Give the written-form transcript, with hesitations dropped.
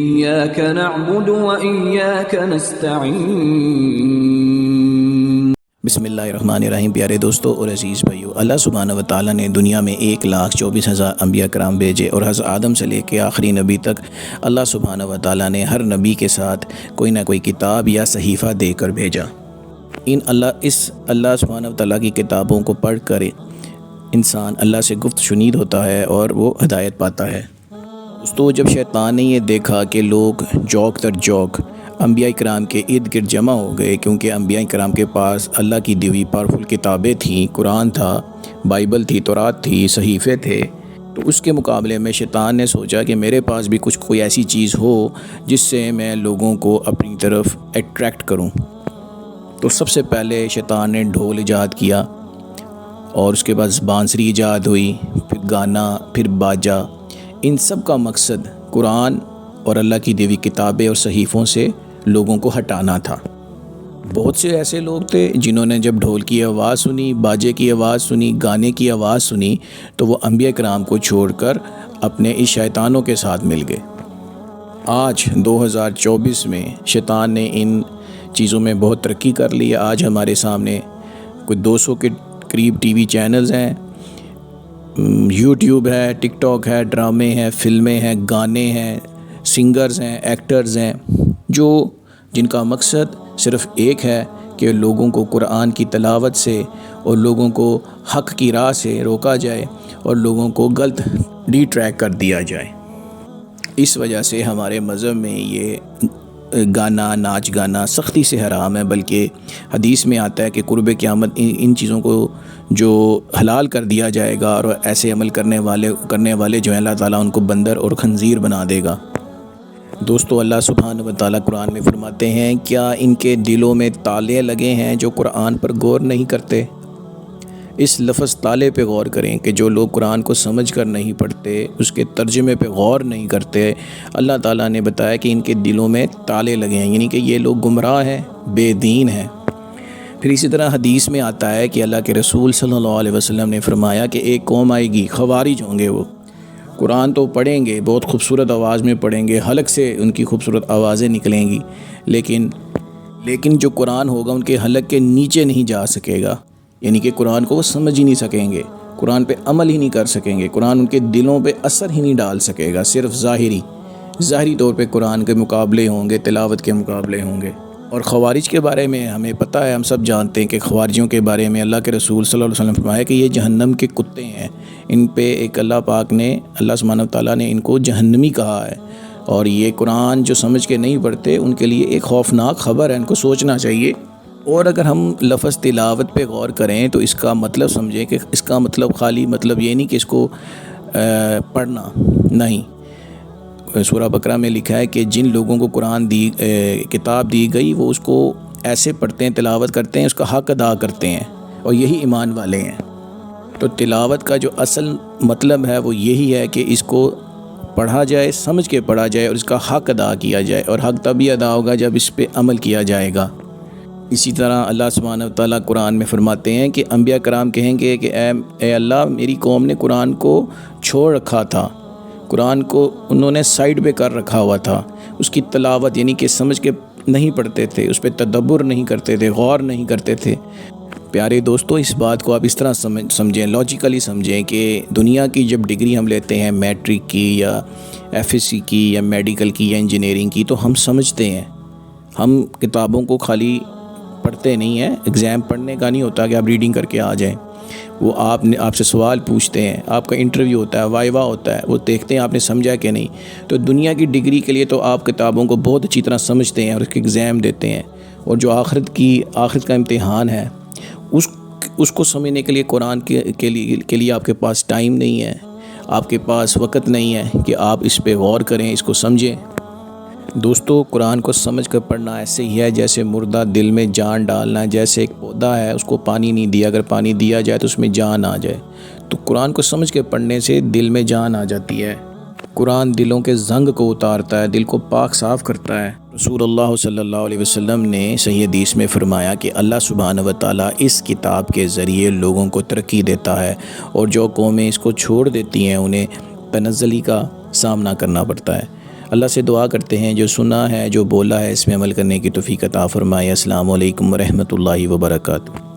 إياك نعبد وإياك نستعين۔ بسم اللہ الرحمن الرحیم۔ پیارے دوستو اور عزیز بھائیو، اللہ سبحانہ و تعالیٰ نے دنیا میں 1,24,000 انبیاء کرام بھیجے، اور حضرت آدم سے لے کے آخری نبی تک اللہ سبحانہ و تعالیٰ نے ہر نبی کے ساتھ کوئی نہ کوئی کتاب یا صحیفہ دے کر بھیجا۔ اللہ سبحانہ و تعالیٰ کی کتابوں کو پڑھ کر انسان اللہ سے گفت شنید ہوتا ہے اور وہ ہدایت پاتا ہے۔ دوستو، جب شیطان نے یہ دیکھا کہ لوگ جوک در جوک انبیاء کرام کے ارد گرد جمع ہو گئے، کیونکہ انبیاء کرام کے پاس اللہ کی دی ہوئی پاورفل کتابیں تھیں، قرآن تھا، بائبل تھی، تورات تھی، صحیفے تھے، تو اس کے مقابلے میں شیطان نے سوچا کہ میرے پاس بھی کوئی ایسی چیز ہو جس سے میں لوگوں کو اپنی طرف اٹریکٹ کروں۔ تو سب سے پہلے شیطان نے ڈھول ایجاد کیا، اور اس کے بعد بانسری ایجاد ہوئی، پھر گانا، پھر باجا۔ ان سب کا مقصد قرآن اور اللہ کی دی ہوئی کتابیں اور صحیفوں سے لوگوں کو ہٹانا تھا۔ بہت سے ایسے لوگ تھے جنہوں نے جب ڈھول کی آواز سنی، باجے کی آواز سنی، گانے کی آواز سنی، تو وہ انبیاء کرام کو چھوڑ کر اپنے اس شیطانوں کے ساتھ مل گئے۔ آج 2024 میں شیطان نے ان چیزوں میں بہت ترقی کر لی ہے۔ آج ہمارے سامنے کوئی 200 کے قریب ٹی وی چینلز ہیں، یوٹیوب ہے، ٹک ٹاک ہے، ڈرامے ہیں، فلمیں ہیں، گانے ہیں، سنگرز ہیں، ایکٹرز ہیں، جن کا مقصد صرف ایک ہے کہ لوگوں کو قرآن کی تلاوت سے اور لوگوں کو حق کی راہ سے روکا جائے اور لوگوں کو غلط ڈی ٹریک کر دیا جائے۔ اس وجہ سے ہمارے مذہب میں یہ گانا، ناچ گانا سختی سے حرام ہے، بلکہ حدیث میں آتا ہے کہ قرب قیامت ان چیزوں کو جو حلال کر دیا جائے گا، اور ایسے عمل کرنے والے جو ہیں اللہ تعالیٰ ان کو بندر اور خنزیر بنا دے گا۔ دوستو، اللہ سبحانہ و تعالیٰ قرآن میں فرماتے ہیں، کیا ان کے دلوں میں تالے لگے ہیں جو قرآن پر غور نہیں کرتے؟ اس لفظ تالے پہ غور کریں کہ جو لوگ قرآن کو سمجھ کر نہیں پڑھتے، اس کے ترجمے پہ غور نہیں کرتے، اللہ تعالیٰ نے بتایا کہ ان کے دلوں میں تالے لگے ہیں، یعنی کہ یہ لوگ گمراہ ہیں، بے دین ہیں۔ پھر اسی طرح حدیث میں آتا ہے کہ اللہ کے رسول صلی اللہ علیہ وسلم نے فرمایا کہ ایک قوم آئے گی، خوارج ہوں گے، وہ قرآن تو پڑھیں گے، بہت خوبصورت آواز میں پڑھیں گے، حلق سے ان کی خوبصورت آوازیں نکلیں گی، لیکن جو قرآن ہوگا ان کے حلق کے نیچے نہیں جا سکے گا، یعنی کہ قرآن کو وہ سمجھ ہی نہیں سکیں گے، قرآن پہ عمل ہی نہیں کر سکیں گے، قرآن ان کے دلوں پہ اثر ہی نہیں ڈال سکے گا، صرف ظاہری طور پہ قرآن کے مقابلے ہوں گے، تلاوت کے مقابلے ہوں گے۔ اور خوارج کے بارے میں ہمیں پتہ ہے، ہم سب جانتے ہیں کہ خوارجیوں کے بارے میں اللہ کے رسول صلی اللہ علیہ وسلم نے فرمایا کہ یہ جہنم کے کتے ہیں، ان پہ ایک اللہ سبحانہ وتعالیٰ نے ان کو جہنمی کہا ہے، اور یہ قرآن جو سمجھ کے نہیں پڑھتے ان کے لیے ایک خوفناک خبر ہے، ان کو سوچنا چاہیے۔ اور اگر ہم لفظ تلاوت پہ غور کریں تو اس کا مطلب سمجھیں کہ اس کا مطلب خالی مطلب یہ نہیں کہ اس کو پڑھنا نہیں۔ سورہ بقرہ میں لکھا ہے کہ جن لوگوں کو قرآن کتاب دی گئی وہ اس کو ایسے پڑھتے ہیں، تلاوت کرتے ہیں، اس کا حق ادا کرتے ہیں، اور یہی ایمان والے ہیں۔ تو تلاوت کا جو اصل مطلب ہے وہ یہی ہے کہ اس کو پڑھا جائے، سمجھ کے پڑھا جائے، اور اس کا حق ادا کیا جائے، اور حق تبھی ادا ہوگا جب اس پہ عمل کیا جائے گا۔ اسی طرح اللہ سبحانہ وتعالیٰ قرآن میں فرماتے ہیں کہ انبیاء کرام کہیں گے کہ اے اللہ، میری قوم نے قرآن کو چھوڑ رکھا تھا، قرآن کو انہوں نے سائیڈ پہ کر رکھا ہوا تھا، اس کی تلاوت یعنی کہ سمجھ کے نہیں پڑھتے تھے، اس پہ تدبر نہیں کرتے تھے، غور نہیں کرتے تھے۔ پیارے دوستو، اس بات کو آپ اس طرح سمجھیں، لاجیکلی سمجھیں کہ دنیا کی جب ڈگری ہم لیتے ہیں، میٹرک کی یا ایف ایس سی کی یا میڈیکل کی یا انجینئرنگ کی، تو ہم سمجھتے ہیں، ہم کتابوں کو خالی پڑھتے نہیں ہیں۔ ایگزام پڑھنے کا نہیں ہوتا کہ آپ ریڈنگ کر کے آ جائیں، وہ آپ سے سوال پوچھتے ہیں، آپ کا انٹرویو ہوتا ہے، وائوا ہوتا ہے، وہ دیکھتے ہیں آپ نے سمجھا کہ نہیں۔ تو دنیا کی ڈگری کے لیے تو آپ کتابوں کو بہت اچھی طرح سمجھتے ہیں اور اس کے ایگزام دیتے ہیں، اور جو آخرت کا امتحان ہے اس کو سمجھنے کے لیے قرآن کے لیے آپ کے پاس ٹائم نہیں ہے، آپ کے پاس وقت نہیں ہے کہ آپ اس پہ غور کریں، اس کو سمجھیں۔ دوستو، قرآن کو سمجھ کر پڑھنا ایسے ہی ہے جیسے مردہ دل میں جان ڈالنا ہے، جیسے ایک پودا ہے، اس کو پانی نہیں دیا، اگر پانی دیا جائے تو اس میں جان آ جائے۔ تو قرآن کو سمجھ کے پڑھنے سے دل میں جان آ جاتی ہے۔ قرآن دلوں کے زنگ کو اتارتا ہے، دل کو پاک صاف کرتا ہے۔ رسول اللہ صلی اللہ علیہ وسلم نے صحیح حدیث میں فرمایا کہ اللہ سبحانہ و تعالیٰ اس کتاب کے ذریعے لوگوں کو ترقی دیتا ہے، اور جو قومیں اس کو چھوڑ دیتی ہیں انہیں تنزلی کا سامنا کرنا پڑتا ہے۔ اللہ سے دعا کرتے ہیں جو سنا ہے جو بولا ہے اس میں عمل کرنے کی توفیق عطا فرمائے۔ السلام علیکم ورحمۃ اللہ وبرکاتہ۔